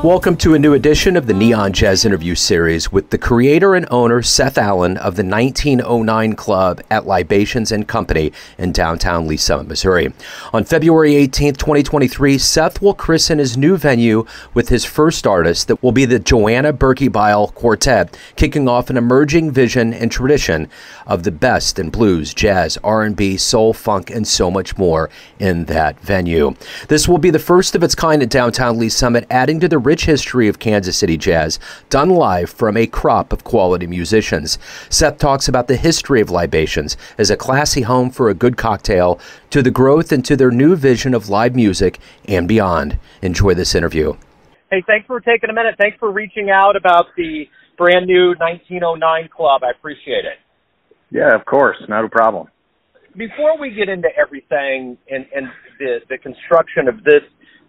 Welcome to a new edition of the Neon Jazz Interview Series with the creator and owner Seth Allen of the 1909 Club at Libations Company in downtown Lee Summit, Missouri. On February 18th, 2023, Seth will christen his new venue with his first artist that will be the Joanna Berkebile Quartet, kicking off an emerging vision and tradition of the best in blues, jazz, R&B, soul, funk, and so much more in that venue. This will be the first of its kind at downtown Lee Summit, adding to the rich history of Kansas City jazz, done live from a crop of quality musicians. Seth talks about the history of Libations as a classy home for a good cocktail, to the growth into their new vision of live music and beyond. Enjoy this interview. Hey, thanks for taking a minute. Thanks for reaching out about the brand new 1909 Club. I appreciate it. Yeah, of course. Not a problem. Before we get into everything and the construction of this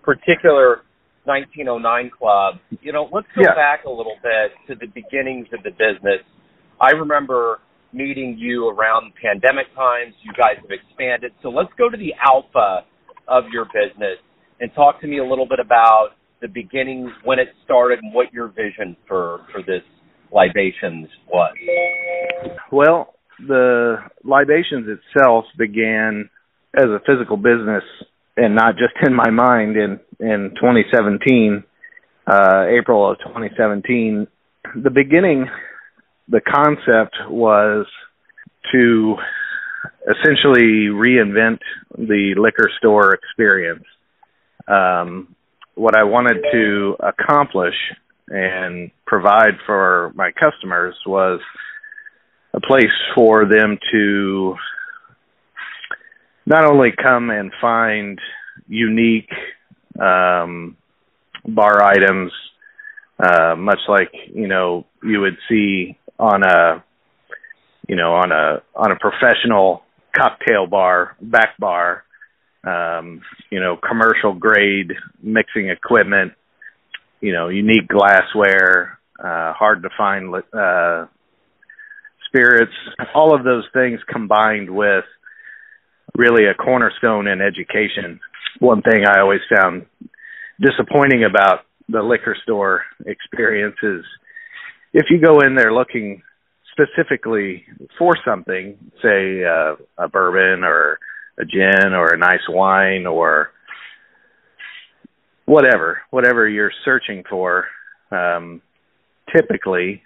particular 1909 Club, let's go back a little bit to the beginnings of the business. I remember meeting you around pandemic times. You guys have expanded. So let's go to the alpha of your business and talk to me a little bit about the beginnings, when it started, and what your vision for this Libations was. Well, the Libations itself began as a physical business, and not just in my mind. In 2017, April of 2017, the beginning, the concept was to essentially reinvent the liquor store experience. What I wanted to accomplish and provide for my customers was a place for them to not only come and find unique bar items, much like you would see on a professional cocktail bar, back bar, commercial grade mixing equipment, unique glassware, hard to find spirits, all of those things combined with really a cornerstone in education. One thing I always found disappointing about the liquor store experience is if you go in there looking specifically for something, say a bourbon or a gin or a nice wine or whatever you're searching for, typically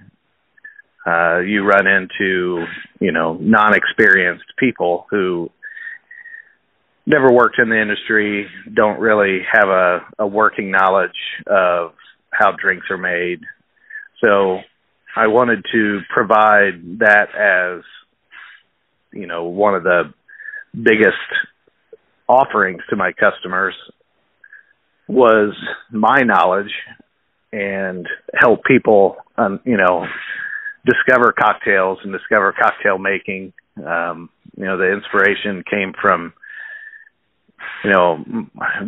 you run into, non-experienced people who never worked in the industry, don't really have a working knowledge of how drinks are made. So I wanted to provide that as, one of the biggest offerings to my customers was my knowledge, and help people, discover cocktails and discover cocktail making. The inspiration came from,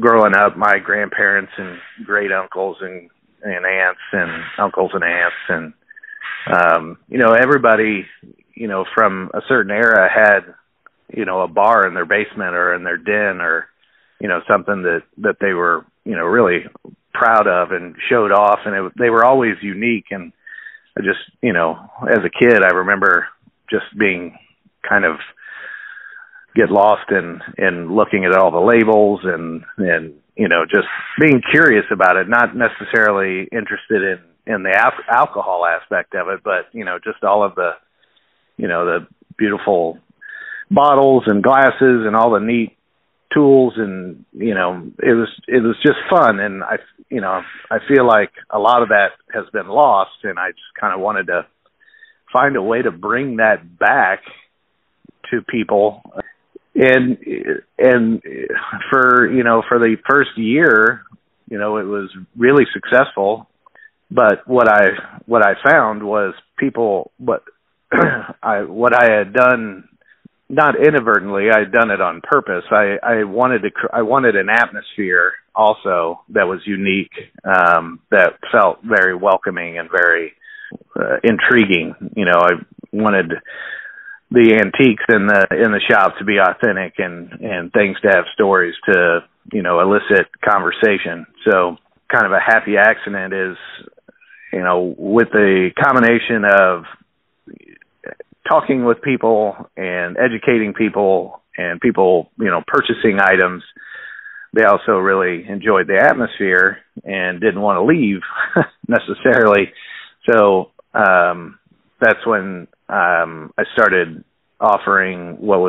growing up, my grandparents and great uncles and aunts and uncles and aunts. And, everybody, from a certain era had, a bar in their basement or in their den or, something that they were, really proud of and showed off. And they were always unique. And I just, as a kid, I remember just being kind of get lost in looking at all the labels and just being curious about it, not necessarily interested in the alcohol aspect of it, but just all of the the beautiful bottles and glasses and all the neat tools, and it was just fun. And I feel like a lot of that has been lost, and I just kind of wanted to find a way to bring that back to people. And for the first year, it was really successful. But what I found was people, what I had done, not inadvertently, I had done it on purpose. I wanted an atmosphere also that was unique, that felt very welcoming and very intriguing. I wanted the antiques in the shop to be authentic and things to have stories to, elicit conversation. So kind of a happy accident is, with the combination of talking with people and educating people and people, purchasing items, they also really enjoyed the atmosphere and didn't want to leave necessarily. So that's when I started offering what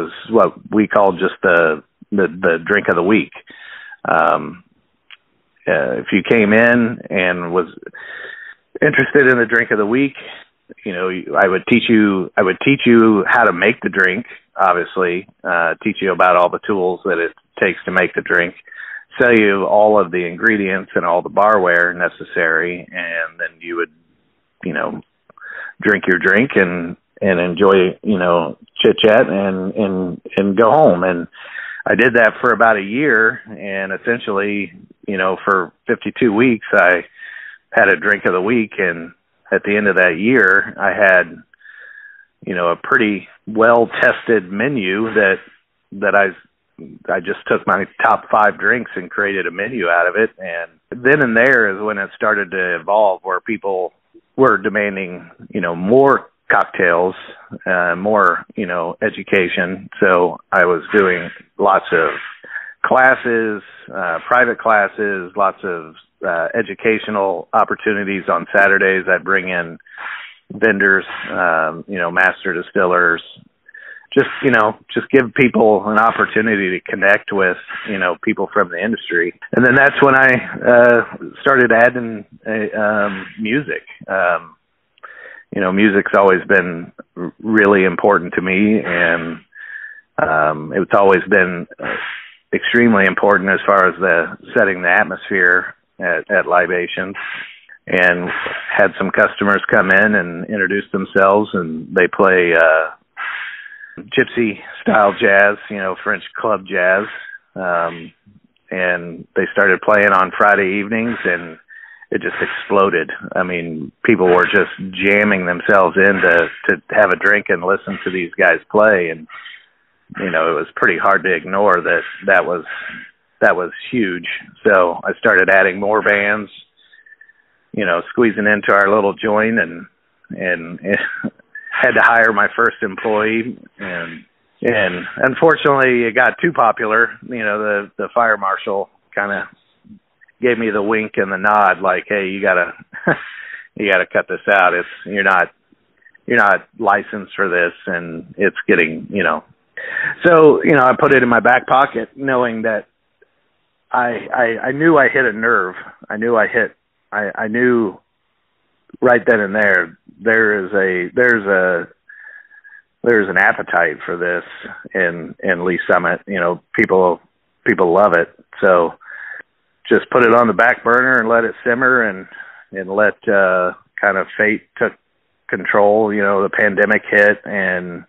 we called just the drink of the week. If you came in and was interested in the drink of the week, I would teach you how to make the drink, obviously, teach you about all the tools that it takes to make the drink, sell you all of the ingredients and all the barware necessary, and then you would, drink your drink and enjoy, chit chat and go home. And I did that for about a year, and essentially, for 52 weeks, I had a drink of the week. And at the end of that year, I had, a pretty well-tested menu that I just took my top 5 drinks and created a menu out of it. And then and there is when it started to evolve, where people were demanding, more cocktails, more, education. So I was doing lots of classes, private classes, lots of educational opportunities on Saturdays. I'd bring in vendors, master distillers, just give people an opportunity to connect with, people from the industry. And then that's when I started adding music. Music's always been really important to me, and it's always been extremely important as far as setting the atmosphere at Libations. And had some customers come in and introduce themselves, and they play gypsy style jazz, French club jazz. And they started playing on Friday evenings, and it just exploded. I mean, people were just jamming themselves in to have a drink and listen to these guys play. And, it was pretty hard to ignore that was huge. So I started adding more bands, squeezing into our little joint, and had to hire my first employee, and unfortunately it got too popular. The fire marshal kind of gave me the wink and the nod, like, hey, you gotta cut this out. You're not licensed for this, and it's getting, So, I put it in my back pocket, knowing that I knew I hit a nerve. I knew right then and there's an appetite for this in Lee Summit. People love it. So just put it on the back burner and let it simmer, and let kind of fate took control. The pandemic hit, and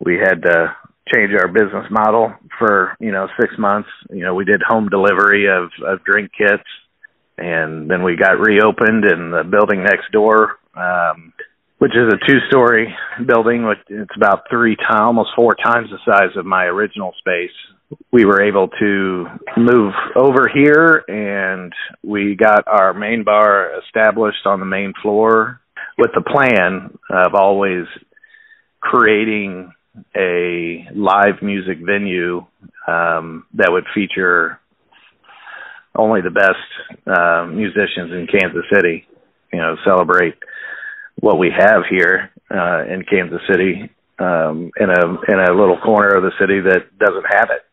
we had to change our business model for 6 months. We did home delivery of drink kits. And then we got reopened in the building next door, which is a 2-story building. It's about almost 4 times the size of my original space. We were able to move over here, and we got our main bar established on the main floor with the plan of always creating a live music venue that would feature only the best musicians in Kansas City, celebrate what we have here in Kansas City, in a little corner of the city that doesn't have it.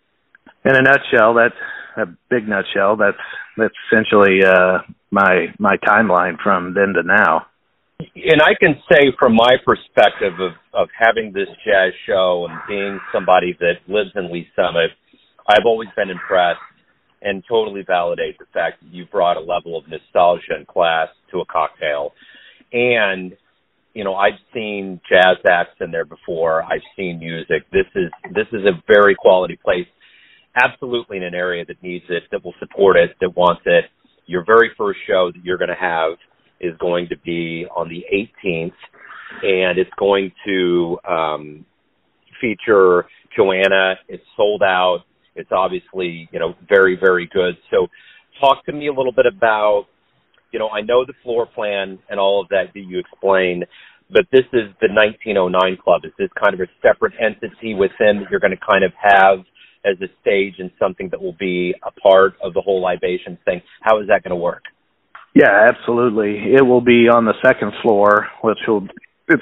In a nutshell, that's essentially my timeline from then to now. And I can say from my perspective of having this jazz show and being somebody that lives in Lee Summit, I've always been impressed and totally validate the fact that you brought a level of nostalgia and class to a cocktail. And, I've seen jazz acts in there before. I've seen music. This is a very quality place, absolutely in an area that needs it, that will support it, that wants it. Your very first show that you're going to have is going to be on the 18th, and it's going to feature Joanna. It's sold out. It's obviously, very, very good. So talk to me a little bit about, I know the floor plan and all of that you explained, but this is the 1909 Club. Is this kind of a separate entity within that you're going to kind of have as a stage and something that will be a part of the whole Libations thing? How is that going to work? Yeah, absolutely. It will be on the second floor, it's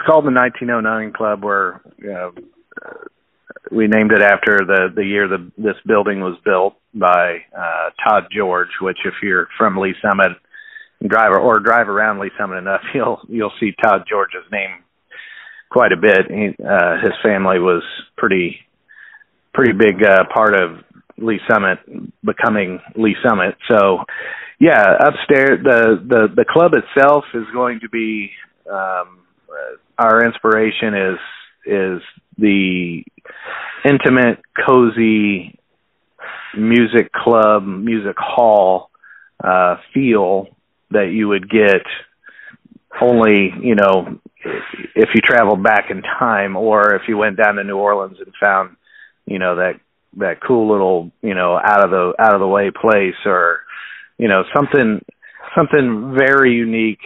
called the 1909 Club, where we named it after the year this building was built by Todd George, which if you're from Lee Summit, drive around Lee Summit enough, you'll see Todd George's name quite a bit. His family was pretty big part of Lee Summit becoming Lee Summit. So yeah, upstairs the club itself is going to be our inspiration is the intimate, cozy music club, music hall feel that you would get only, if you traveled back in time, or if you went down to New Orleans and found, that cool little, out of the way place, or, something very unique.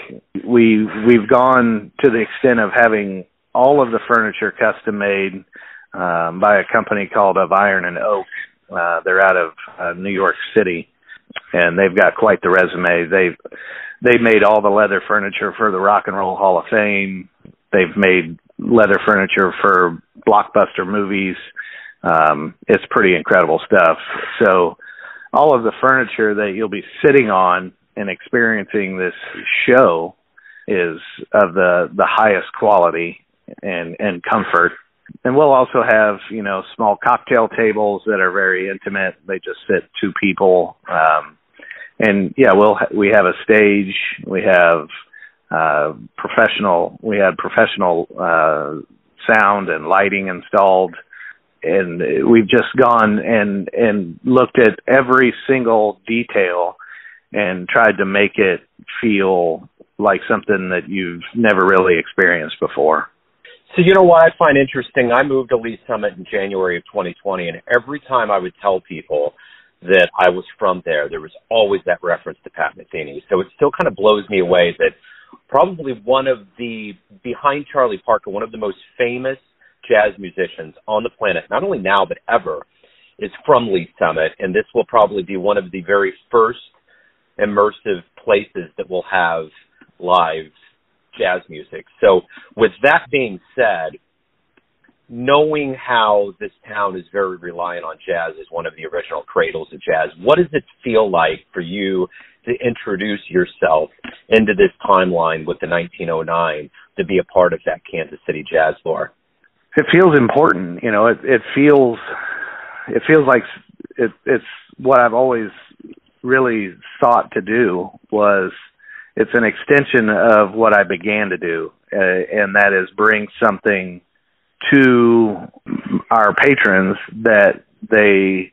We've gone to the extent of having all of the furniture custom made by a company called Of Iron and Oak. They're out of New York City, and they've got quite the resume. They've made all the leather furniture for the Rock and Roll Hall of Fame. They've made leather furniture for blockbuster movies. It's pretty incredible stuff. So all of the furniture that you'll be sitting on and experiencing this show is of the highest quality and comfort. And we'll also have, small cocktail tables that are very intimate. They just sit two people. And yeah, we have a stage. We have professional sound and lighting installed. And we've just gone and looked at every single detail and tried to make it feel like something that you've never really experienced before. So what I find interesting, I moved to Lee Summit in January of 2020, and every time I would tell people that I was from there was always that reference to Pat Metheny. So it still kind of blows me away that probably behind Charlie Parker, one of the most famous jazz musicians on the planet, not only now but ever, is from Lee Summit, and this will probably be one of the very first immersive places that will have live jazz music. So with that being said, knowing how this town is very reliant on jazz as one of the original cradles of jazz, what does it feel like for you to introduce yourself into this timeline with the 1909 to be a part of that Kansas City jazz floor? It feels important. It feels like it's what I've always really sought to do. It's an extension of what I began to do, and that is bring something to our patrons that they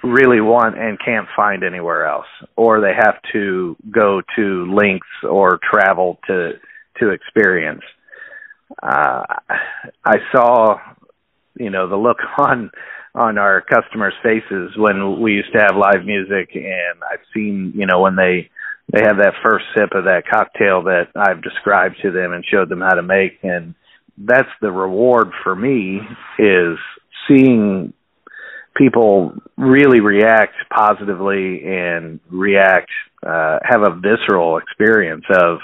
really want and can't find anywhere else, or they have to go to lengths or travel to experience. I saw, the look on our customers' faces when we used to have live music, and I've seen, when they have that first sip of that cocktail that I've described to them and showed them how to make. And that's the reward for me, is seeing people really react positively and have a visceral experience of,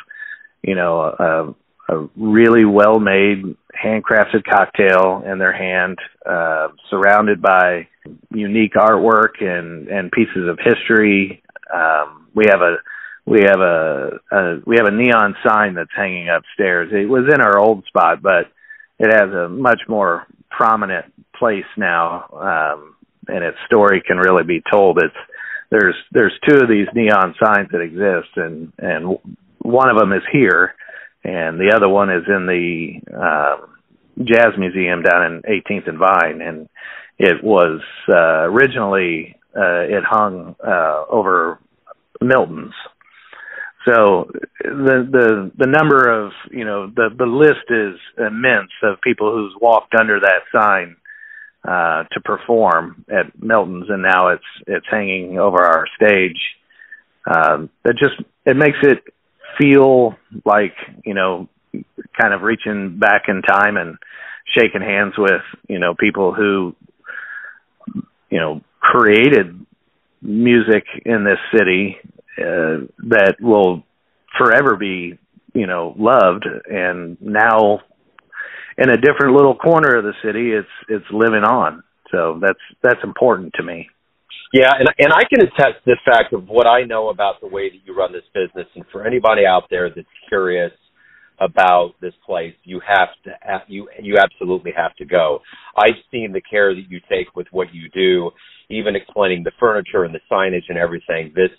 a really well-made, handcrafted cocktail in their hand, surrounded by unique artwork and pieces of history. We have a neon sign that's hanging upstairs. It was in our old spot, but it has a much more prominent place now, and its story can really be told. There's two of these neon signs that exist, and one of them is here, and the other one is in the Jazz Museum down in 18th and Vine, and it was originally it hung over Milton's. So the number of, the list is immense of people who's walked under that sign to perform at Milton's, and now it's hanging over our stage. it makes it feel like, kind of reaching back in time and shaking hands with, people who, created music in this city that will forever be, loved. And now in a different little corner of the city, it's living on. So that's important to me. Yeah, and I can attest to the fact of what I know about the way that you run this business. And for anybody out there that's curious about this place, you absolutely have to go. I've seen the care that you take with what you do, even explaining the furniture and the signage and everything. This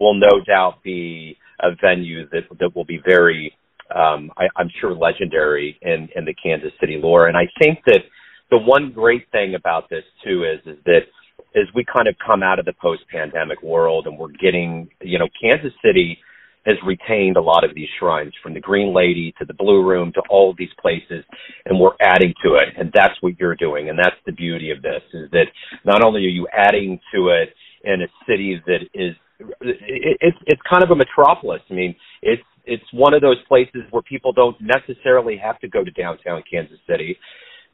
will no doubt be a venue that will be very, I'm sure, legendary in the Kansas City lore. And I think that the one great thing about this too is that as we kind of come out of the post-pandemic world and we're getting, Kansas City has retained a lot of these shrines, from the Green Lady to the Blue Room to all of these places, and we're adding to it. And that's what you're doing. And that's the beauty of this, is that not only are you adding to it in a city that is, it's kind of a metropolis. I mean, it's one of those places where people don't necessarily have to go to downtown Kansas City.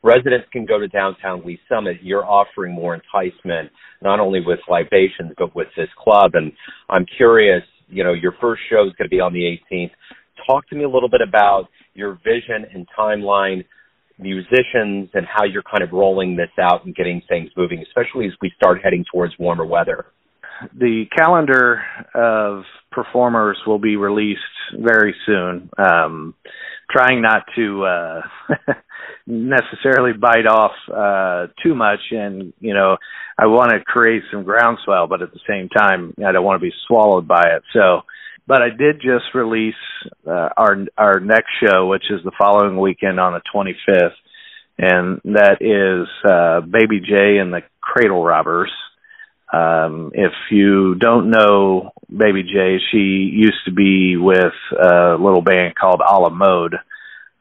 Residents can go to downtown Lee Summit. You're offering more enticement, not only with Libations, but with this club. And I'm curious, your first show is going to be on the 18th. Talk to me a little bit about your vision and timeline, musicians, and how you're kind of rolling this out and getting things moving, especially as we start heading towards warmer weather. The calendar of performers will be released very soon. Trying not to necessarily bite off too much, and I want to create some groundswell, but at the same time I don't want to be swallowed by it. So, but I did just release our next show, which is the following weekend on the 25th, and that is Baby J and the Cradle Robbers. If you don't know Baby J, she used to be with a little band called A La Mode,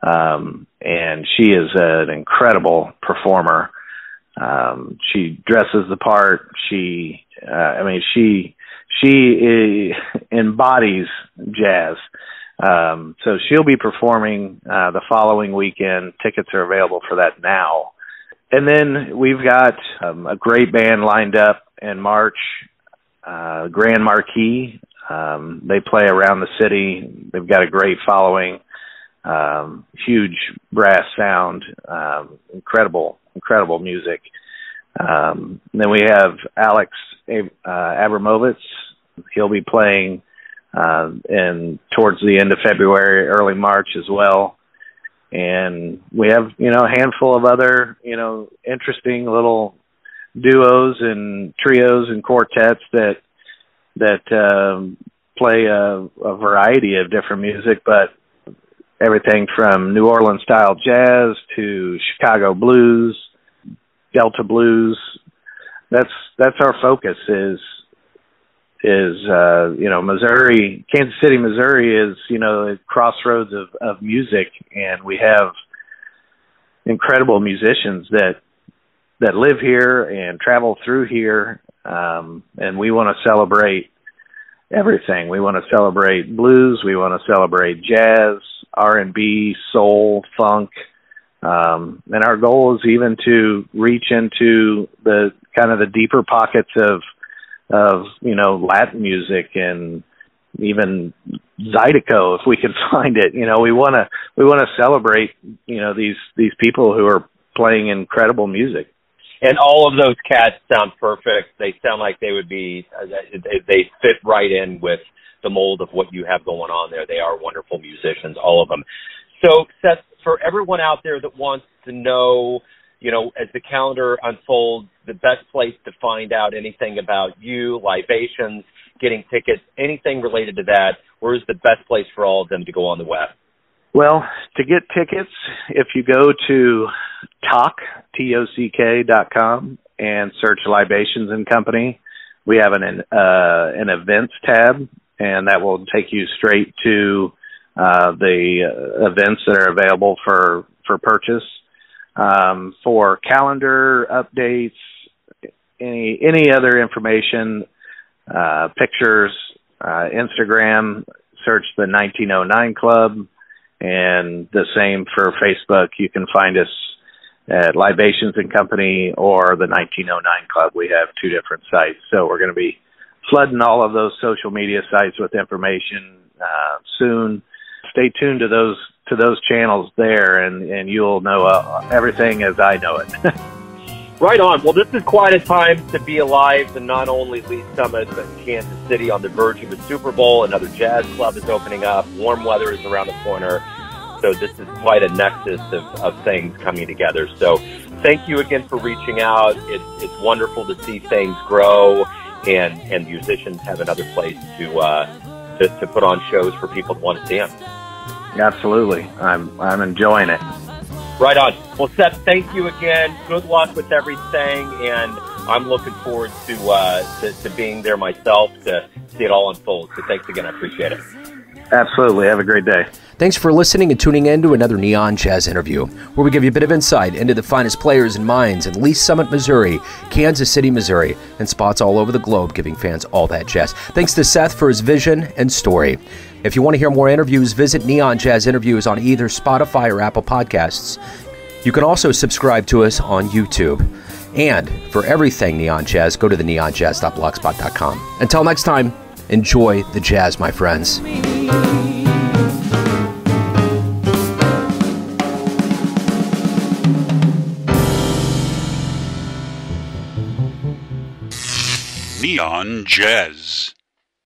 and she is an incredible performer. She dresses the part. She embodies jazz. So she'll be performing the following weekend. Tickets are available for that now. And then we've got a great band lined up in March, Grand Marquis. They play around the city. They've got a great following, huge brass sound, incredible music. Then we have Alex Abramovitz. He'll be playing towards the end of February, early March as well. And we have, a handful of other, interesting little duos and trios and quartets that play a variety of different music, but everything from New Orleans style jazz to Chicago blues, Delta blues. That's our focus is Missouri, Kansas City, Missouri is, a crossroads of music, and we have incredible musicians that live here and travel through here. And we want to celebrate everything. We want to celebrate blues. We want to celebrate jazz, R&B, soul, funk. And our goal is even to reach into the kind of the deeper pockets of Latin music and even Zydeco, if we can find it. We want to celebrate, these people who are playing incredible music. And all of those cats sound perfect. They sound like they would be, they fit right in with the mold of what you have going on there. They are wonderful musicians, all of them. So, Seth, for everyone out there that wants to know, as the calendar unfolds, the best place to find out anything about you, Libations, getting tickets, anything related to that, where's the best place for all of them to go on the web? Well, to get tickets, if you go to TOCK.com and search Libations and Company, we have an events tab, and that will take you straight to the events that are available for purchase. For calendar updates, any other information, pictures, Instagram, search the 1909 Club, and the same for Facebook. You can find us at Libations Company or the 1909 Club. We have two different sites. So we're going to be flooding all of those social media sites with information soon. Stay tuned to those channels there, and you'll know everything as I know it. Right on. Well, this is quite a time to be alive, and not only Lee Summit, but Kansas City on the verge of a Super Bowl. Another jazz club is opening up. Warm weather is around the corner. So this is quite a nexus of things coming together. So thank you again for reaching out. It's wonderful to see things grow and musicians have another place to put on shows for people to want to see them. Absolutely. I'm enjoying it. Right on. Well, Seth, thank you again. Good luck with everything, and I'm looking forward to being there myself to see it all unfold. So thanks again. I appreciate it. Absolutely. Have a great day. Thanks for listening and tuning in to another Neon Jazz interview, where we give you a bit of insight into the finest players and minds in Lee Summit, Missouri, Kansas City, Missouri, and spots all over the globe, giving fans all that jazz. Thanks to Seth for his vision and story. If you want to hear more interviews, visit Neon Jazz Interviews on either Spotify or Apple Podcasts. You can also subscribe to us on YouTube. And for everything Neon Jazz, go to the neonjazz.blogspot.com. Until next time, enjoy the jazz, my friends. Neon Jazz.